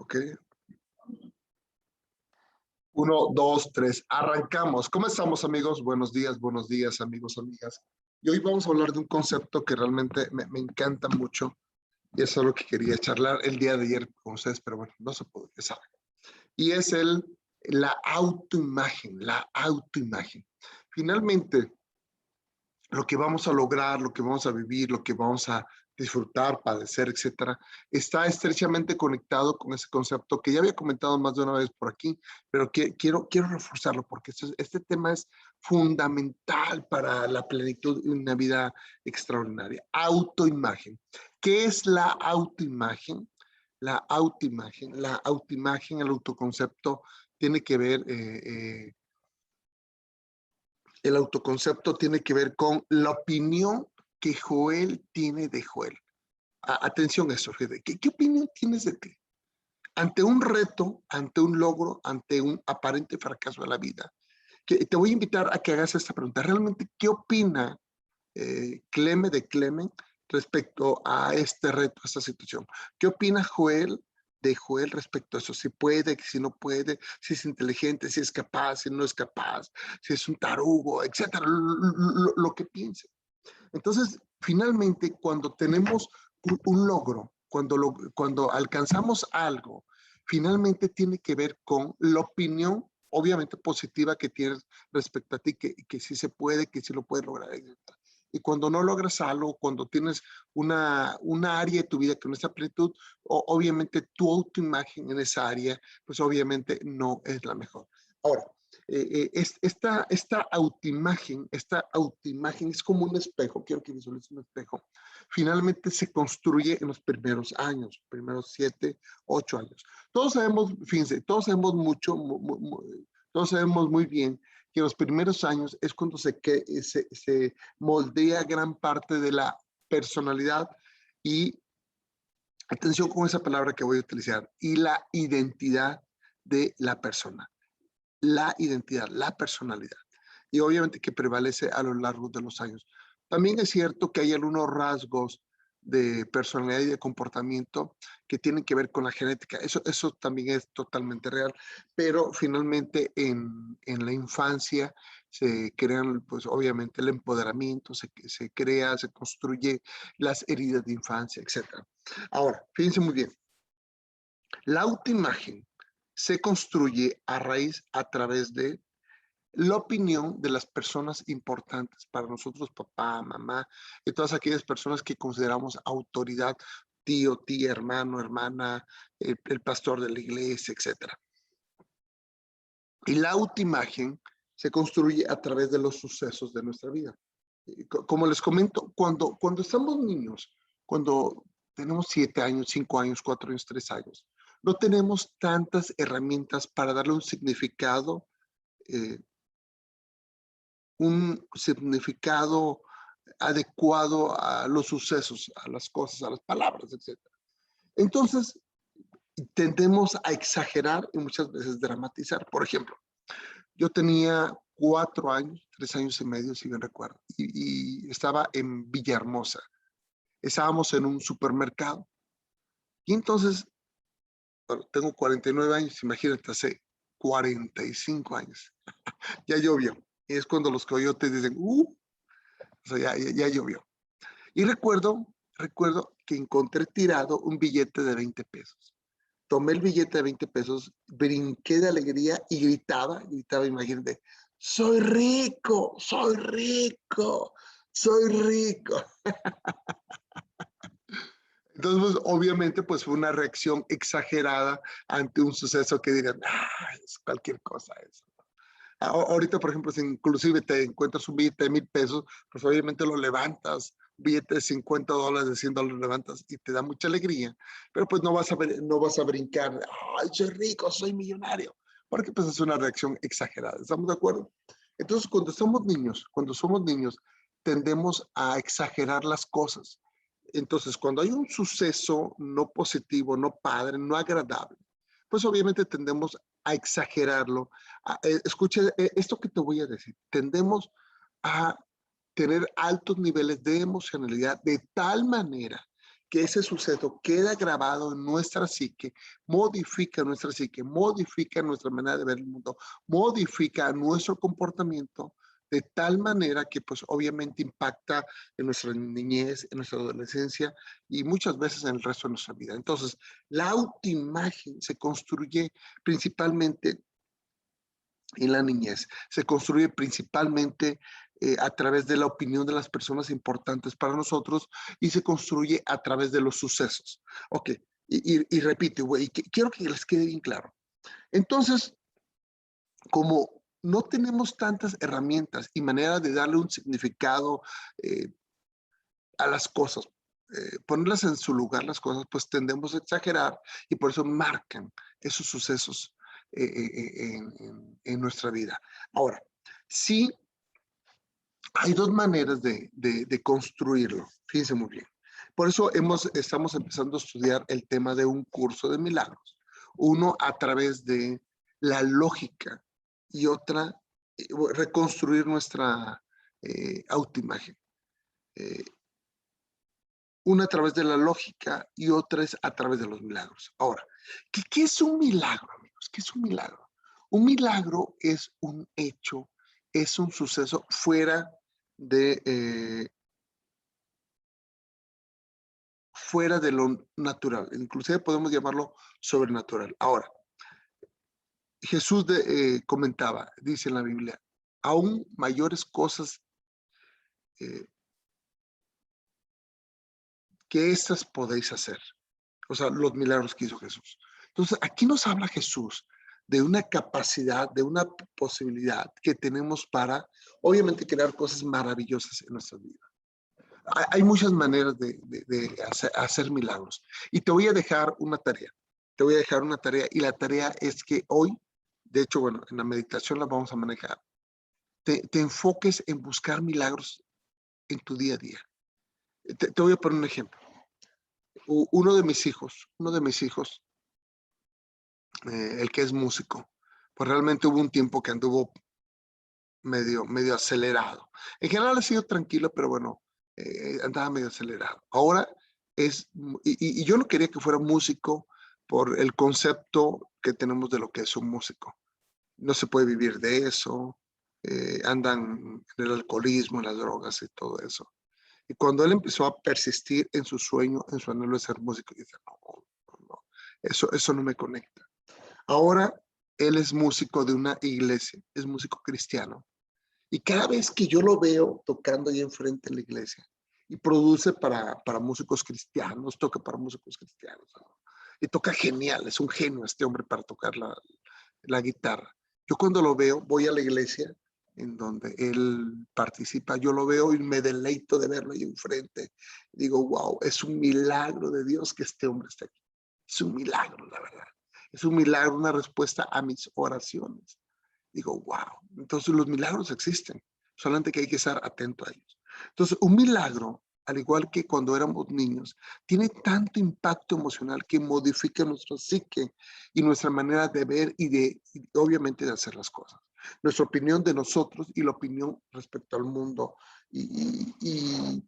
Ok. 1, 2, 3. Arrancamos. ¿Cómo estamos, amigos? Buenos días, amigos, amigas. Y hoy vamos a hablar de un concepto que realmente me encanta mucho. Y eso es lo que quería charlar el día de ayer con ustedes, pero bueno, no se pudo, ya saben. Y es la autoimagen, la autoimagen. Finalmente, lo que vamos a lograr, lo que vamos a vivir, lo que vamos a disfrutar, padecer, etcétera, está estrechamente conectado con ese concepto que ya había comentado más de una vez por aquí, pero quiero reforzarlo porque este tema es fundamental para la plenitud de una vida extraordinaria. Autoimagen. ¿Qué es la autoimagen? La autoimagen, el autoconcepto tiene que ver el autoconcepto tiene que ver con la opinión que Joel tiene de Joel. Atención a eso, Fede. ¿Qué opinión tienes de ti? Ante un reto, ante un logro, ante un aparente fracaso de la vida. Te voy a invitar a que hagas esta pregunta. ¿Realmente qué opina Clemen respecto a este reto, a esta situación? ¿Qué opina Joel de Joel respecto a eso? Si puede, si no puede, si es inteligente, si es capaz, si no es capaz, si es un tarugo, etcétera, lo que piense. Entonces, finalmente, cuando tenemos un logro, cuando alcanzamos algo, finalmente tiene que ver con la opinión, obviamente positiva, que tienes respecto a ti, que sí se puede, que sí lo puedes lograr, etc. Y cuando no logras algo, cuando tienes una área de tu vida que no está a plenitud, obviamente tu autoimagen en esa área, pues obviamente no es la mejor. Ahora, esta autoimagen es como un espejo, quiero que visualices un espejo, finalmente se construye en los primeros años, primeros 7, 8 años. Todos sabemos, fíjense, todos sabemos mucho, todos sabemos muy bien que los primeros años es cuando se moldea gran parte de la personalidad y, atención con esa palabra que voy a utilizar, y la identidad de la persona. La identidad, la personalidad. Y obviamente que prevalece a lo largo de los años. También es cierto que hay algunos rasgos de personalidad y de comportamiento que tienen que ver con la genética. Eso también es totalmente real. Pero finalmente en la infancia se crean, pues obviamente el empoderamiento, se crea, se construye las heridas de infancia, etc. Ahora, fíjense muy bien. La autoimagen se construye a través de la opinión de las personas importantes para nosotros, papá, mamá, y todas aquellas personas que consideramos autoridad, tío, tía, hermano, hermana, el pastor de la iglesia, etc. Y la autoimagen se construye a través de los sucesos de nuestra vida. Como les comento, cuando estamos niños, cuando tenemos 7 años, 5 años, 4 años, 3 años, no tenemos tantas herramientas para darle un significado adecuado a los sucesos, a las cosas, a las palabras, etc. Entonces, tendemos a exagerar y muchas veces dramatizar. Por ejemplo, yo tenía 4 años, 3 años y medio, si bien recuerdo, y estaba en Villahermosa. Estábamos en un supermercado. Y entonces, bueno, tengo 49 años, imagínate, hace 45 años. Ya llovió. Y es cuando los coyotes dicen, o sea, ya llovió. Y recuerdo que encontré tirado un billete de 20 pesos. Tomé el billete de 20 pesos, brinqué de alegría y gritaba, imagínate, soy rico, soy rico, soy rico. Entonces, pues, obviamente, pues fue una reacción exagerada ante un suceso que digan, es cualquier cosa eso. Ahorita, por ejemplo, si inclusive te encuentras un billete de 1,000 pesos, pues obviamente lo levantas, un billete de $50, de $100 levantas y te da mucha alegría, pero pues no vas a brincar, ay, soy rico, soy millonario, porque pues es una reacción exagerada, ¿estamos de acuerdo? Entonces, cuando somos niños, tendemos a exagerar las cosas. Entonces, cuando hay un suceso no positivo, no padre, no agradable, pues obviamente tendemos a exagerarlo. Escucha esto que te voy a decir. Tendemos a tener altos niveles de emocionalidad de tal manera que ese suceso queda grabado en nuestra psique, modifica nuestra psique, modifica nuestra manera de ver el mundo, modifica nuestro comportamiento de tal manera que pues obviamente impacta en nuestra niñez, en nuestra adolescencia y muchas veces en el resto de nuestra vida. Entonces, la autoimagen se construye principalmente en la niñez, se construye principalmente a través de la opinión de las personas importantes para nosotros y se construye a través de los sucesos. Ok, y repito, güey, quiero que les quede bien claro. Entonces, como no tenemos tantas herramientas y maneras de darle un significado eh, a las cosas, ponerlas en su lugar las cosas, pues tendemos a exagerar y por eso marcan esos sucesos en nuestra vida. Ahora, sí hay dos maneras de construirlo, fíjense muy bien. Por eso estamos empezando a estudiar el tema de un curso de milagros. Uno a través de la lógica y otra, reconstruir nuestra autoimagen. Una a través de la lógica y otra es a través de los milagros. Ahora, ¿qué es un milagro, amigos? ¿Qué es un milagro? Un milagro es un hecho, es un suceso de, fuera de lo natural. Inclusive podemos llamarlo sobrenatural. Ahora, Jesús comentaba, dice en la Biblia, aún mayores cosas eh, que estas podéis hacer. O sea, los milagros que hizo Jesús. Entonces, aquí nos habla Jesús de una capacidad, de una posibilidad que tenemos para, obviamente, crear cosas maravillosas en nuestra vida. Hay muchas maneras de hacer milagros. Y te voy a dejar una tarea. Te voy a dejar una tarea y la tarea es que hoy, de hecho, bueno, en la meditación la vamos a manejar, te enfoques en buscar milagros en tu día a día. Te voy a poner un ejemplo. Uno de mis hijos, el que es músico, pues realmente hubo un tiempo que anduvo medio acelerado. En general ha sido tranquilo, pero bueno, andaba medio acelerado. Ahora y yo no quería que fuera músico por el concepto que tenemos de lo que es un músico. No se puede vivir de eso, andan en el alcoholismo, en las drogas y todo eso. Y cuando él empezó a persistir en su sueño, en su anhelo de ser músico, dice, no, eso no me conecta. Ahora él es músico de una iglesia, es músico cristiano. Y cada vez que yo lo veo tocando ahí enfrente en la iglesia, y produce para músicos cristianos, toca para músicos cristianos, ¿no? Y toca genial, es un genio este hombre para tocar la guitarra. Yo cuando lo veo, voy a la iglesia en donde él participa, yo lo veo y me deleito de verlo ahí enfrente. Digo, wow, es un milagro de Dios que este hombre esté aquí. Es un milagro, la verdad. Es un milagro, una respuesta a mis oraciones. Digo, wow, entonces los milagros existen, solamente que hay que estar atento a ellos. Entonces, un milagro, al igual que cuando éramos niños, tiene tanto impacto emocional que modifica nuestra psique y nuestra manera de ver y obviamente de hacer las cosas. Nuestra opinión de nosotros y la opinión respecto al mundo y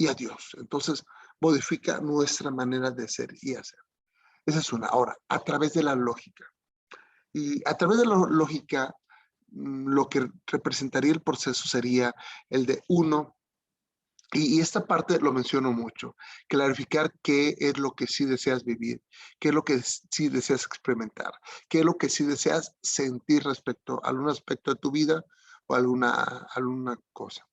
a Dios. Entonces, modifica nuestra manera de ser y hacer. Esa es una. Ahora, a través de la lógica. Y a través de la lógica, lo que representaría el proceso sería el de uno, y esta parte lo menciono mucho, clarificar qué es lo que sí deseas vivir, qué es lo que sí deseas experimentar, qué es lo que sí deseas sentir respecto a algún aspecto de tu vida o alguna cosa.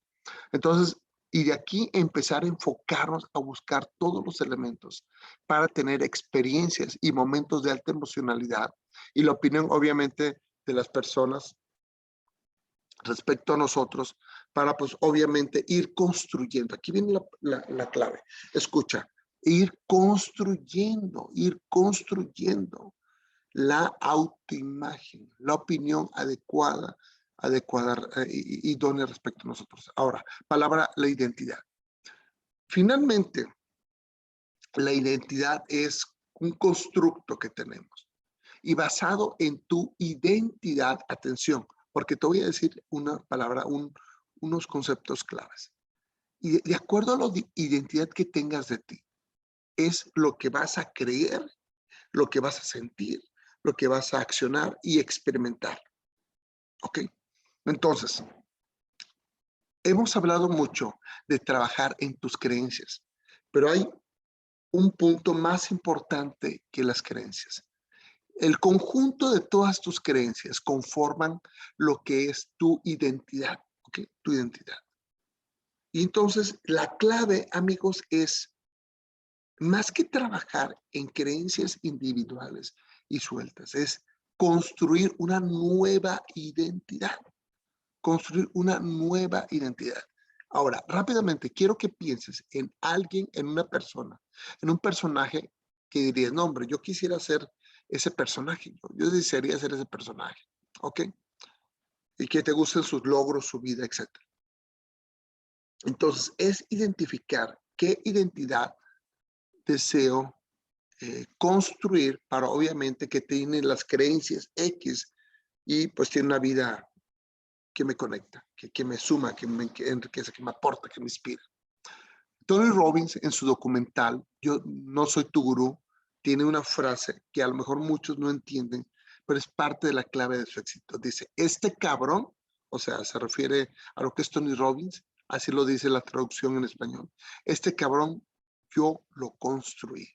Entonces, y de aquí empezar a enfocarnos a buscar todos los elementos para tener experiencias y momentos de alta emocionalidad y la opinión, obviamente, de las personas respecto a nosotros para, pues, obviamente, ir construyendo. Aquí viene la clave. Escucha, ir construyendo la autoimagen, la opinión adecuada y idónea respecto a nosotros. Ahora, palabra, la identidad. Finalmente, la identidad es un constructo que tenemos y basado en tu identidad, atención, porque te voy a decir una palabra, unos conceptos claves. Y de acuerdo a la identidad que tengas de ti, es lo que vas a creer, lo que vas a sentir, lo que vas a accionar y experimentar. ¿Ok? Entonces, hemos hablado mucho de trabajar en tus creencias, pero hay un punto más importante que las creencias. El conjunto de todas tus creencias conforman lo que es tu identidad, ¿ok? Tu identidad. Y entonces la clave, amigos, es más que trabajar en creencias individuales y sueltas, es construir una nueva identidad. Construir una nueva identidad. Ahora, rápidamente, quiero que pienses en alguien, en una persona, en un personaje que dirías, no, hombre, yo quisiera ser ese personaje, yo desearía ser ese personaje, ¿ok? Y que te gusten sus logros, su vida, etc. Entonces, es identificar qué identidad deseo construir para, obviamente, que tiene las creencias X y pues tiene una vida que me conecta, que me suma, que me enriquece, que me aporta, que me inspira. Tony Robbins en su documental, Yo no soy tu gurú, tiene una frase que a lo mejor muchos no entienden, pero es parte de la clave de su éxito. Dice, este cabrón, o sea, se refiere a lo que es Tony Robbins, así lo dice la traducción en español, este cabrón yo lo construí.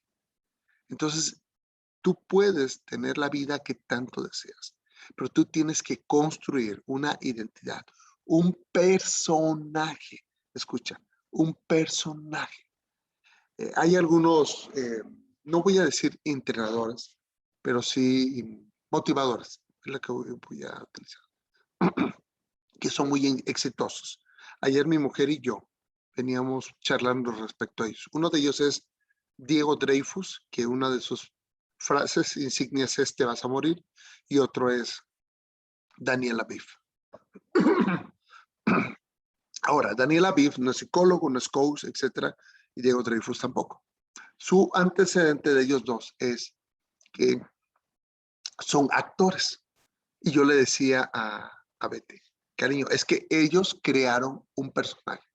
Entonces, tú puedes tener la vida que tanto deseas, pero tú tienes que construir una identidad, un personaje. Escucha, un personaje. Hay algunos, no voy a decir entrenadores, pero sí motivadores, es la que voy a utilizar, que son muy exitosos. Ayer mi mujer y yo veníamos charlando respecto a ellos. Uno de ellos es Diego Dreyfus, que una de sus frases insignias es te vas a morir, y otro es Daniel Aviv. Ahora, Daniel Aviv no es psicólogo, no es coach, etcétera, y Diego Dreyfus tampoco. Su antecedente de ellos dos es que son actores. Y yo le decía a Betty, cariño, es que ellos crearon un personaje.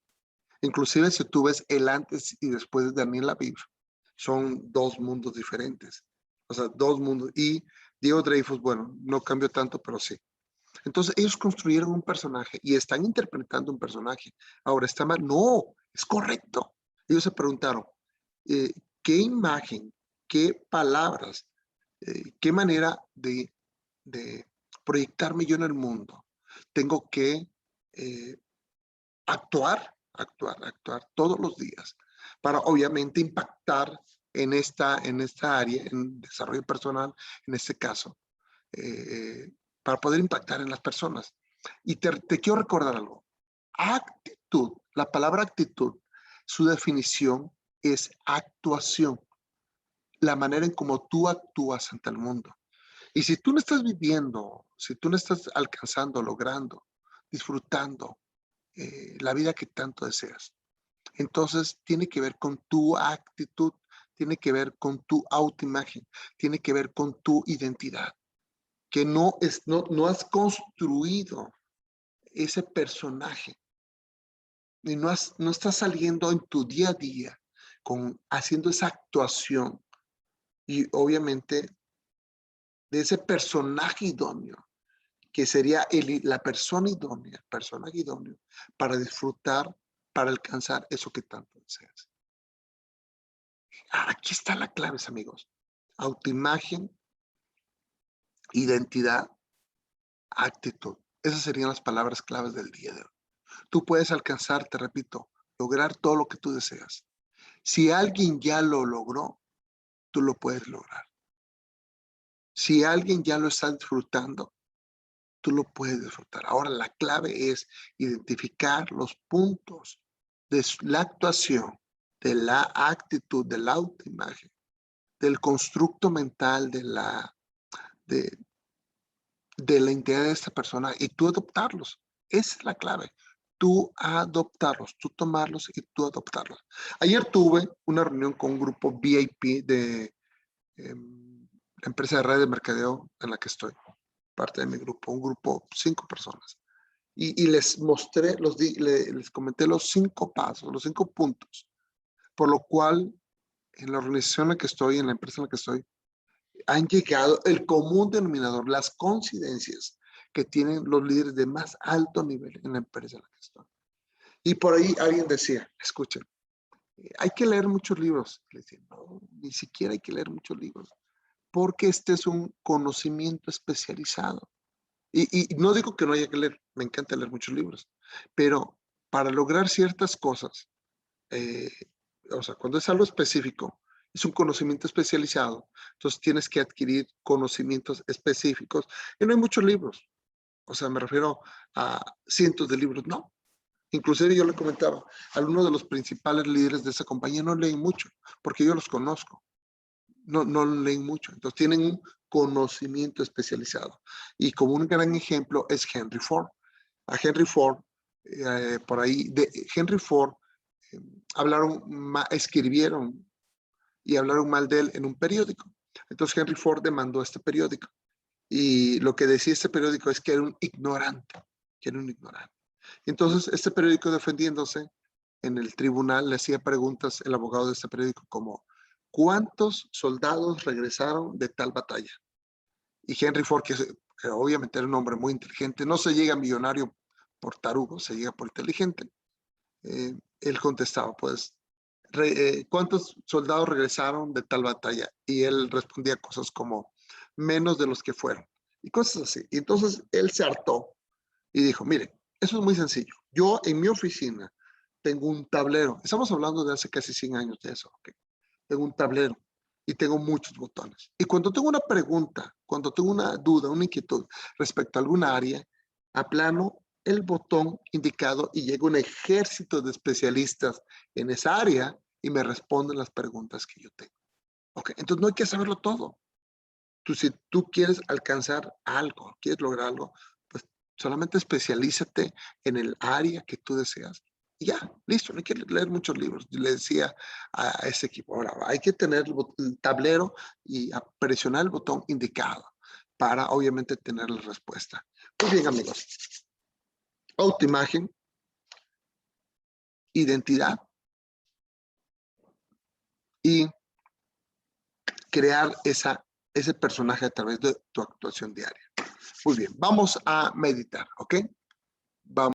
Inclusive si tú ves el antes y después de Daniel Aviv, son dos mundos diferentes. O sea, dos mundos. Y Diego Dreyfus, bueno, no cambió tanto, pero sí. Entonces ellos construyeron un personaje y están interpretando un personaje. Ahora, ¿está mal? No, es correcto. Ellos se preguntaron, ¿qué imagen, qué palabras, qué manera de proyectarme yo en el mundo? Tengo que actuar todos los días para obviamente impactar en esta área, en desarrollo personal, en este caso, para poder impactar en las personas. Y te quiero recordar algo. Actitud, la palabra actitud, su definición es actuación, la manera en cómo tú actúas ante el mundo. Y si tú no estás viviendo, si tú no estás alcanzando, logrando, disfrutando la vida que tanto deseas, entonces tiene que ver con tu actitud, tiene que ver con tu autoimagen, tiene que ver con tu identidad, que no has construido ese personaje y no estás saliendo en tu día a día haciendo esa actuación y obviamente de ese personaje idóneo, que sería la persona idónea, el personaje idóneo para disfrutar, para alcanzar eso que tanto deseas. Aquí está la clave, amigos. Autoimagen, identidad, actitud. Esas serían las palabras claves del día de hoy. Tú puedes alcanzar, te repito, lograr todo lo que tú deseas. Si alguien ya lo logró, tú lo puedes lograr. Si alguien ya lo está disfrutando, tú lo puedes disfrutar. Ahora la clave es identificar los puntos de la actuación, de la actitud, de la autoimagen, del constructo mental, de la identidad de esta persona y tú adoptarlos. Esa es la clave. Tú adoptarlos, tú tomarlos y tú adoptarlos. Ayer tuve una reunión con un grupo VIP de la empresa de red de mercadeo en la que estoy, parte de mi grupo, un grupo, 5 personas. Y les mostré, les comenté los 5 pasos, los 5 puntos, por lo cual en la organización en la que estoy, en la empresa en la que estoy, han llegado el común denominador, las coincidencias que tienen los líderes de más alto nivel en la empresa en la que estoy. Y por ahí alguien decía, escuchen, hay que leer muchos libros. Le decía, no, ni siquiera hay que leer muchos libros, porque este es un conocimiento especializado. Y no digo que no haya que leer, me encanta leer muchos libros, pero para lograr ciertas cosas, eh, o sea, cuando es algo específico, es un conocimiento especializado, entonces tienes que adquirir conocimientos específicos. Y no hay muchos libros, o sea, me refiero a cientos de libros, no. Inclusive yo le comentaba, algunos de los principales líderes de esa compañía no leen mucho, porque yo los conozco, no leen mucho, entonces tienen un conocimiento especializado. Y como un gran ejemplo es Henry Ford. A Henry Ford, por ahí, de Henry Ford, eh, escribieron y hablaron mal de él en un periódico. Entonces Henry Ford demandó a este periódico. Y lo que decía este periódico es que era un ignorante, que era un ignorante. Entonces este periódico, defendiéndose en el tribunal, le hacía preguntas el abogado de este periódico como, ¿cuántos soldados regresaron de tal batalla? Y Henry Ford, que obviamente era un hombre muy inteligente, no se llega millonario por tarugo, se llega por inteligente. Él contestaba, pues, ¿cuántos soldados regresaron de tal batalla? Y él respondía cosas como, menos de los que fueron. Y cosas así. Y entonces él se hartó y dijo, miren, eso es muy sencillo. Yo en mi oficina tengo un tablero. Estamos hablando de hace casi 100 años de eso. ¿Okay? Tengo un tablero y tengo muchos botones. Y cuando tengo una pregunta, cuando tengo una duda, una inquietud respecto a alguna área, aplano el botón indicado y llega un ejército de especialistas en esa área y me responden las preguntas que yo tengo. Okay, entonces no hay que saberlo todo. Si tú quieres alcanzar algo, quieres lograr algo, pues solamente especialízate en el área que tú deseas. Y ya, listo, no hay que leer muchos libros. Yo le decía a ese equipo, ahora hay que tener el tablero y presionar el botón indicado para obviamente tener la respuesta. Muy bien, amigos. Autoimagen, identidad y crear ese personaje a través de tu actuación diaria. Muy bien, vamos a meditar, ¿ok? Vamos.